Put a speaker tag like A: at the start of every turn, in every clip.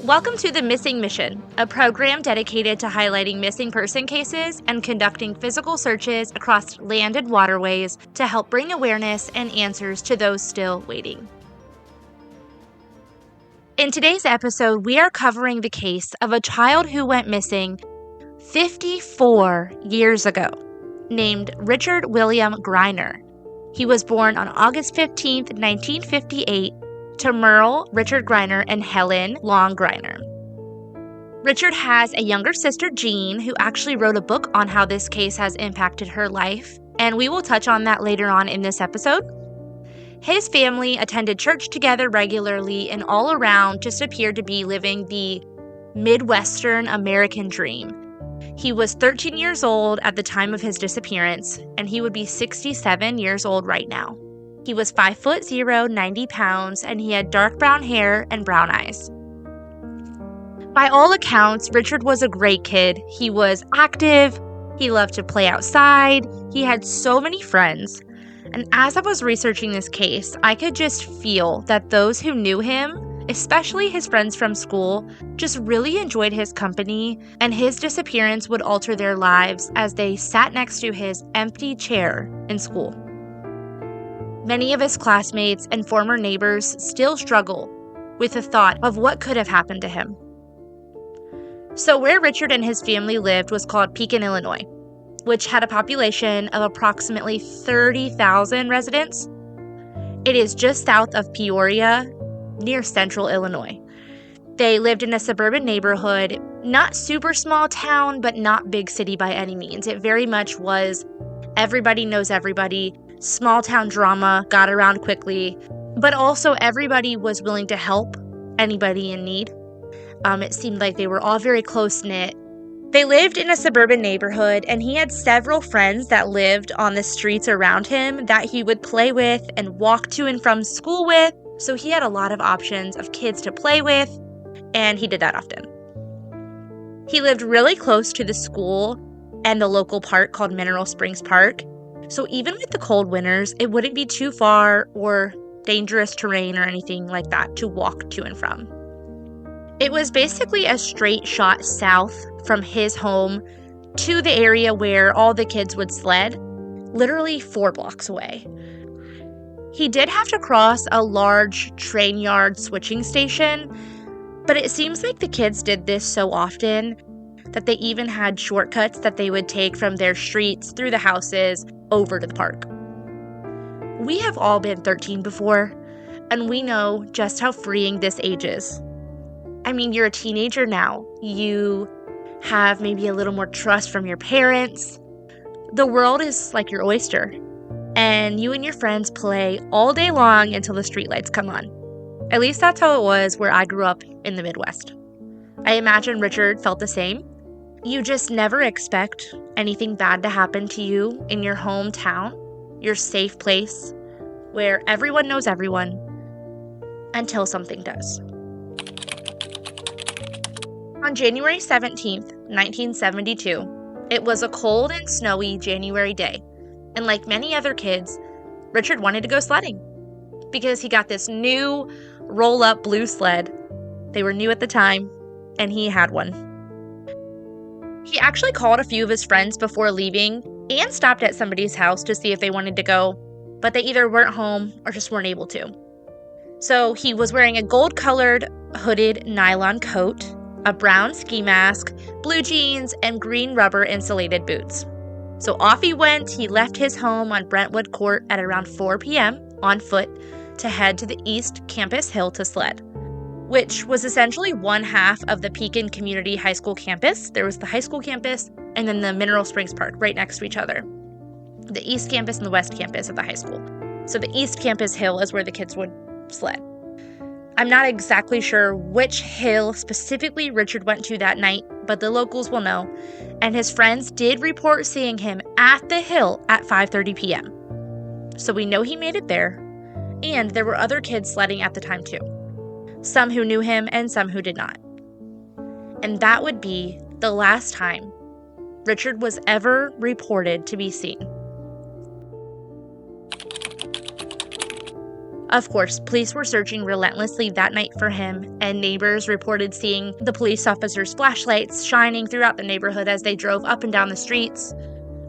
A: Welcome to the Missing Mission, a program dedicated to highlighting missing person cases and conducting physical searches across land and waterways to help bring awareness and answers to those still waiting. In today's episode, we are covering the case of a child who went missing 54 years ago, named Richard William Griener. He was born on August 15, 1958, to Merle Richard Griener and Helen Long Griener. Richard has a younger sister, Jean, who actually wrote a book on how this case has impacted her life, and we will touch on that later on in this episode. His family attended church together regularly and all around just appeared to be living the Midwestern American dream. He was 13 years old at the time of his disappearance, and he would be 67 years old right now. He was 5'0", 90 pounds, and he had dark brown hair and brown eyes. By all accounts, Richard was a great kid. He was active, he loved to play outside, he had so many friends. And as I was researching this case, I could just feel that those who knew him, especially his friends from school, just really enjoyed his company, and his disappearance would alter their lives as they sat next to his empty chair in school. Many of his classmates and former neighbors still struggle with the thought of what could have happened to him. So where Richard and his family lived was called Pekin, Illinois, which had a population of approximately 30,000 residents. It is just south of Peoria, near central Illinois. They lived in a suburban neighborhood, not super small town, but not big city by any means. It very much was everybody knows everybody. Small town drama, got around quickly, but also everybody was willing to help anybody in need. It seemed like they were all very close-knit. They lived in a suburban neighborhood, and he had several friends that lived on the streets around him that he would play with and walk to and from school with, so he had a lot of options of kids to play with, and he did that often. He lived really close to the school and the local park called Mineral Springs Park. So even with the cold winters, it wouldn't be too far or dangerous terrain or anything like that to walk to and from. It was basically a straight shot south from his home to the area where all the kids would sled, literally 4 blocks away. He did have to cross a large train yard switching station, but it seems like the kids did this so often that they even had shortcuts that they would take from their streets through the houses over to the park. We have all been 13 before, and we know just how freeing this age is. I mean, you're a teenager now. You have maybe a little more trust from your parents. The world is like your oyster, and you and your friends play all day long until the streetlights come on. At least that's how it was where I grew up in the Midwest. I imagine Richard felt the same. You just never expect anything bad to happen to you in your hometown, your safe place, where everyone knows everyone, until something does. On January 17th, 1972, it was a cold and snowy January day, and like many other kids, Richard wanted to go sledding because he got this new roll-up blue sled. They were new at the time, and he had one. He actually called a few of his friends before leaving and stopped at somebody's house to see if they wanted to go, but they either weren't home or just weren't able to. So he was wearing a gold-colored hooded nylon coat, a brown ski mask, blue jeans, and green rubber insulated boots. So off he went. He left his home on Brentwood Court at around 4 p.m. on foot to head to the East Campus Hill to sled, which was essentially one half of the Pekin Community High School campus. There was the high school campus and then the Mineral Springs Park right next to each other. The East Campus and the West Campus of the high school. So the East Campus Hill is where the kids would sled. I'm not exactly sure which hill specifically Richard went to that night, but the locals will know. And his friends did report seeing him at the hill at 5:30 p.m. So we know he made it there. And there were other kids sledding at the time too. Some who knew him and some who did not. And that would be the last time Richard was ever reported to be seen. Of course, police were searching relentlessly that night for him, and neighbors reported seeing the police officers' flashlights shining throughout the neighborhood as they drove up and down the streets.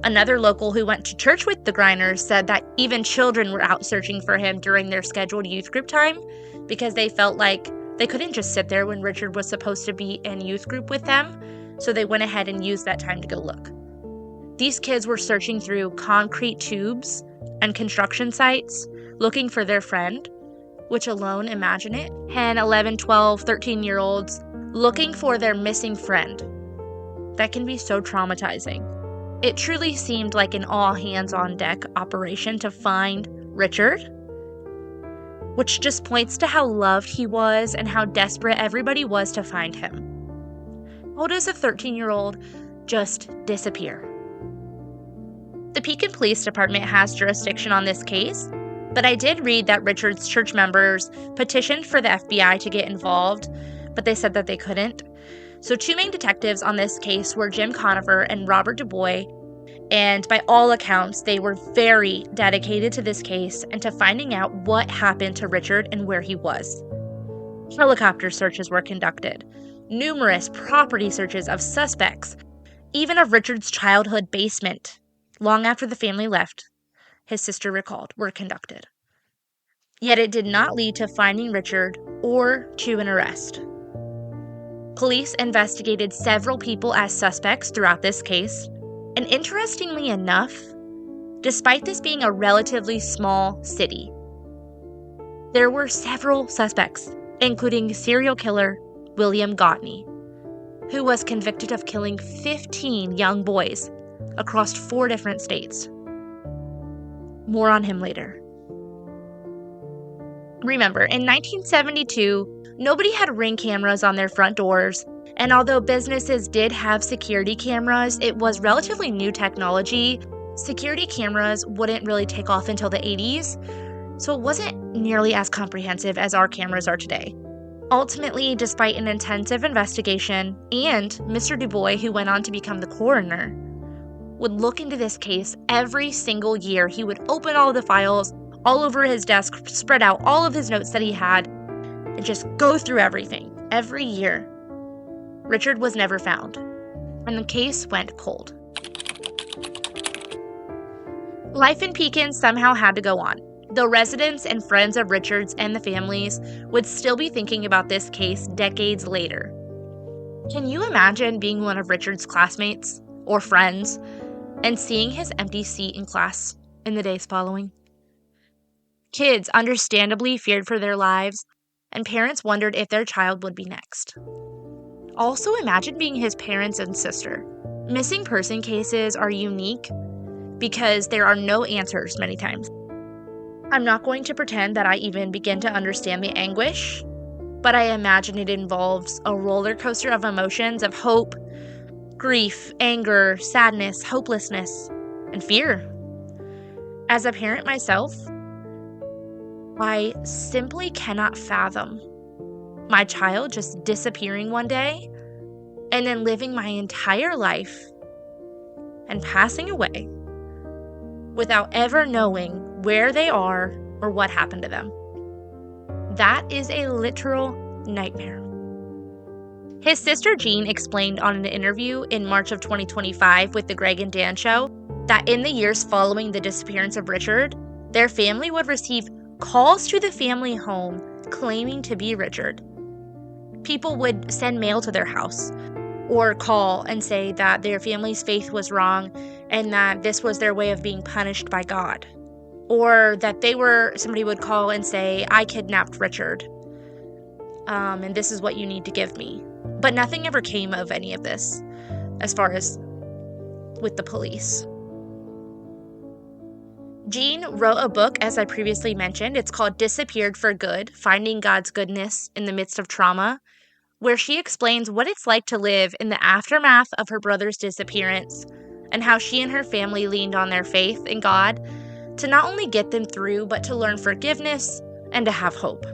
A: Another local who went to church with the Grieners said that even children were out searching for him during their scheduled youth group time because they felt like they couldn't just sit there when Richard was supposed to be in youth group with them, so they went ahead and used that time to go look. These kids were searching through concrete tubes and construction sites looking for their friend, which alone, imagine it, 10, 11, 12, 13-year-olds looking for their missing friend. That can be so traumatizing. It truly seemed like an all-hands-on-deck operation to find Richard, which just points to how loved he was and how desperate everybody was to find him. How does a 13-year-old just disappear? The Pekin Police Department has jurisdiction on this case, but I did read that Richard's church members petitioned for the FBI to get involved, but they said that they couldn't. So 2 main detectives on this case were Jim Conover and Robert DuBois, and by all accounts, they were very dedicated to this case and to finding out what happened to Richard and where he was. Helicopter searches were conducted. Numerous property searches of suspects, even of Richard's childhood basement, long after the family left, his sister recalled, were conducted. Yet it did not lead to finding Richard or to an arrest. Police investigated several people as suspects throughout this case, and interestingly enough, despite this being a relatively small city, there were several suspects, including serial killer William Griener, who was convicted of killing 15 young boys across 4 different states. More on him later. Remember, in 1972, nobody had Ring cameras on their front doors, and although businesses did have security cameras, it was relatively new technology. Security cameras wouldn't really take off until the 80s, so it wasn't nearly as comprehensive as our cameras are today. Ultimately, despite an intensive investigation, and Mr. DuBois, who went on to become the coroner, would look into this case every single year. He would open all the files all over his desk, spread out all of his notes that he had, and just go through everything. Every year, Richard was never found, and the case went cold. Life in Pekin somehow had to go on, though residents and friends of Richard's and the families would still be thinking about this case decades later. Can you imagine being one of Richard's classmates or friends and seeing his empty seat in class in the days following? Kids understandably feared for their lives, and parents wondered if their child would be next. Also, imagine being his parents and sister. Missing person cases are unique because there are no answers many times. I'm not going to pretend that I even begin to understand the anguish, but I imagine it involves a roller coaster of emotions of hope, grief, anger, sadness, hopelessness, and fear. As a parent myself, I simply cannot fathom my child just disappearing one day and then living my entire life and passing away without ever knowing where they are or what happened to them. That is a literal nightmare. His sister Jean explained on an interview in March of 2025 with the Greg and Dan Show that in the years following the disappearance of Richard, their family would receive calls to the family home claiming to be Richard. People would send mail to their house or call and say that their family's faith was wrong and that this was their way of being punished by God. Or that somebody would call and say, I kidnapped Richard, and this is what you need to give me. But nothing ever came of any of this as far as with the police. Jean wrote a book, as I previously mentioned. It's called Disappeared for Good, Finding God's Goodness in the Midst of Trauma, where she explains what it's like to live in the aftermath of her brother's disappearance and how she and her family leaned on their faith in God to not only get them through, but to learn forgiveness and to have hope.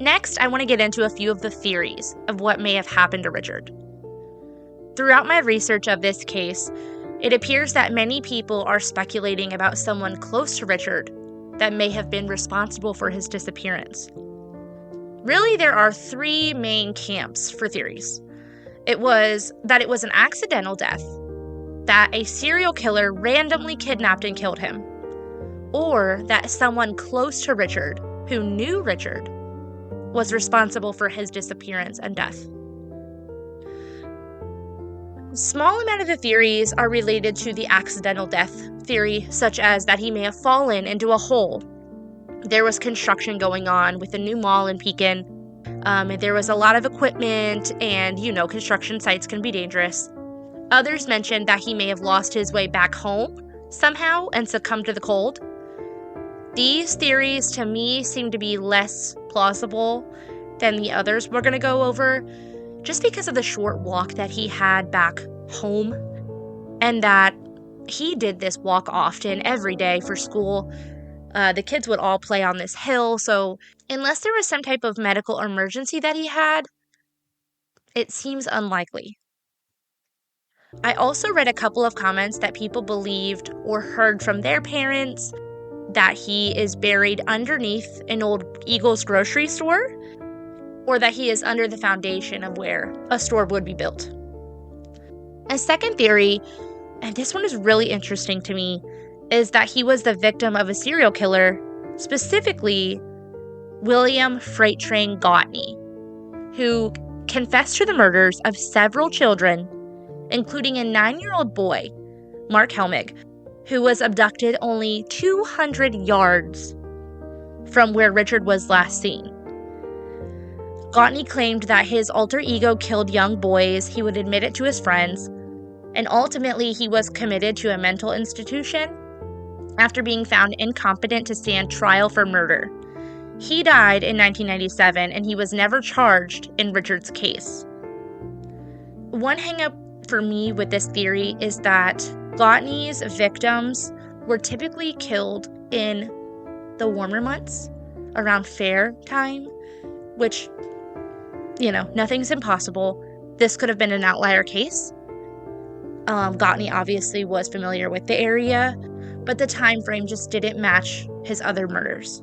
A: Next, I want to get into a few of the theories of what may have happened to Richard. Throughout my research of this case, It appears that many people are speculating about someone close to Richard that may have been responsible for his disappearance. Really, there are three main camps for theories. It was that it was an accidental death, that a serial killer randomly kidnapped and killed him, or that someone close to Richard, who knew Richard, was responsible for his disappearance and death. A small amount of the theories are related to the accidental death theory, such as that he may have fallen into a hole. There was construction going on with a new mall in Pekin. There was a lot of equipment, and construction sites can be dangerous. Others mentioned that he may have lost his way back home somehow and succumbed to the cold. These theories, to me, seem to be less plausible than the others we're going to go over, just because of the short walk that he had back home, and that he did this walk often, every day for school. The kids would all play on this hill, so unless there was some type of medical emergency that he had, it seems unlikely. I also read a couple of comments that people believed or heard from their parents that he is buried underneath an old Eagles grocery store, or that he is under the foundation of where a store would be built. A second theory, and this one is really interesting to me, is that he was the victim of a serial killer, specifically William Freight Train Gautney, who confessed to the murders of several children, including a 9-year-old boy, Mark Helmig, who was abducted only 200 yards from where Richard was last seen. Gautney claimed that his alter ego killed young boys. He would admit it to his friends, and ultimately he was committed to a mental institution after being found incompetent to stand trial for murder. He died in 1997, and he was never charged in Richard's case. One hang-up for me with this theory is that Gautney's victims were typically killed in the warmer months, around fair time, which, nothing's impossible. This could have been an outlier case. Gautney obviously was familiar with the area, but the time frame just didn't match his other murders.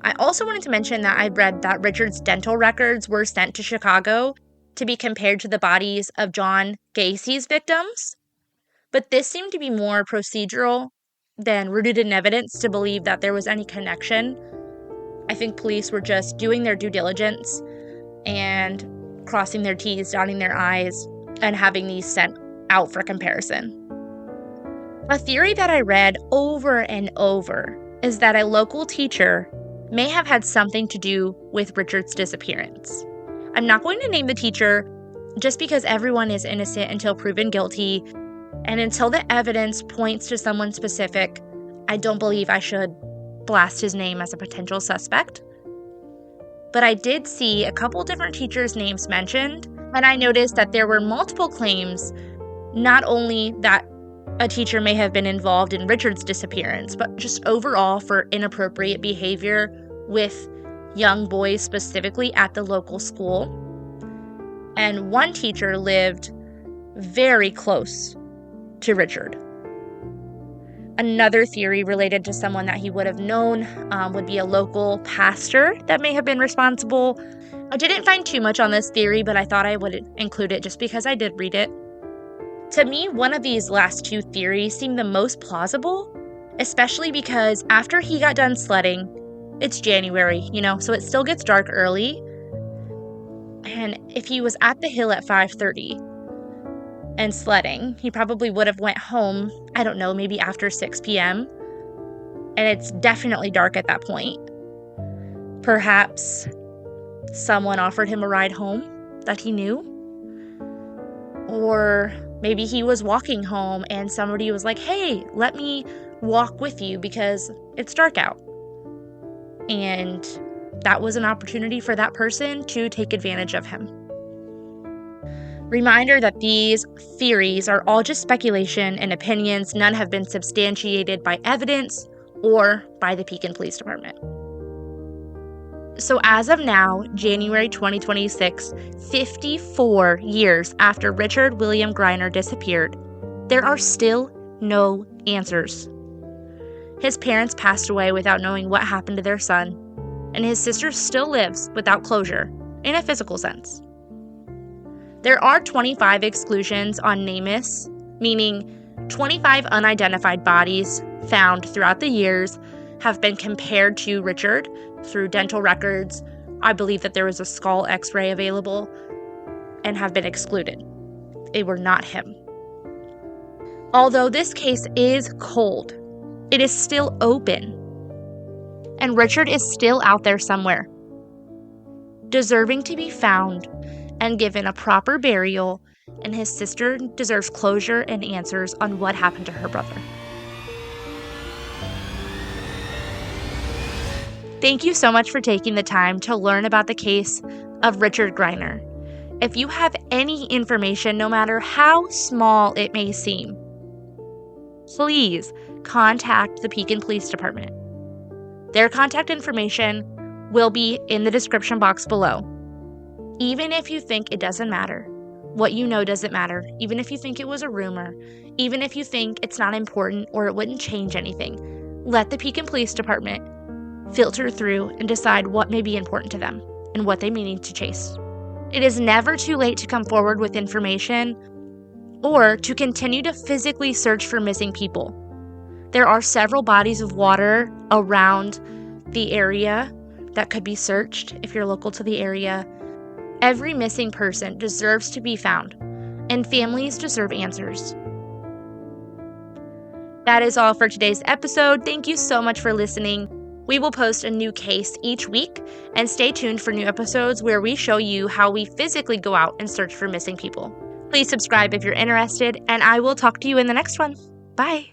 A: I also wanted to mention that I read that Richard's dental records were sent to Chicago to be compared to the bodies of John Gacy's victims, but this seemed to be more procedural than rooted in evidence to believe that there was any connection. I think police were just doing their due diligence and crossing their T's, dotting their I's, and having these sent out for comparison. A theory that I read over and over is that a local teacher may have had something to do with Richard's disappearance. I'm not going to name the teacher just because everyone is innocent until proven guilty, and until the evidence points to someone specific, I don't believe I should blast his name as a potential suspect. But I did see a couple different teachers' names mentioned, and I noticed that there were multiple claims, not only that a teacher may have been involved in Richard's disappearance, but just overall for inappropriate behavior with young boys, specifically at the local school. And one teacher lived very close to Richard. Another theory related to someone that he would have known would be a local pastor that may have been responsible. I didn't find too much on this theory, but I thought I would include it just because I did read it. To me, one of these last two theories seemed the most plausible, especially because after he got done sledding, it's January, so it still gets dark early. And if he was at the hill at 5:30 and sledding, he probably would have went home, I don't know, maybe after 6 p.m. And it's definitely dark at that point. Perhaps someone offered him a ride home that he knew. Or maybe he was walking home and somebody was like, hey, let me walk with you because it's dark out. And that was an opportunity for that person to take advantage of him. Reminder that these theories are all just speculation and opinions. None have been substantiated by evidence or by the Pekin Police Department. So as of now, January 2026, 54 years after Richard William Griener disappeared, there are still no answers. His parents passed away without knowing what happened to their son, and his sister still lives without closure in a physical sense. There are 25 exclusions on NamUs, meaning 25 unidentified bodies found throughout the years have been compared to Richard through dental records. I believe that there was a skull x-ray available and have been excluded. They were not him. Although this case is cold, it is still open. And Richard is still out there somewhere, deserving to be found and given a proper burial, and his sister deserves closure and answers on what happened to her brother. Thank you so much for taking the time to learn about the case of Richard Griener. If you have any information, no matter how small it may seem, please contact the Pekin Police Department. Their contact information will be in the description box below. Even if you think it doesn't matter, what you know doesn't matter, even if you think it was a rumor, even if you think it's not important or it wouldn't change anything, let the Pekin Police Department filter through and decide what may be important to them and what they may need to chase. It is never too late to come forward with information or to continue to physically search for missing people. There are several bodies of water around the area that could be searched if you're local to the area. Every missing person deserves to be found, and families deserve answers. That is all for today's episode. Thank you so much for listening. We will post a new case each week, and stay tuned for new episodes where we show you how we physically go out and search for missing people. Please subscribe if you're interested, and I will talk to you in the next one. Bye.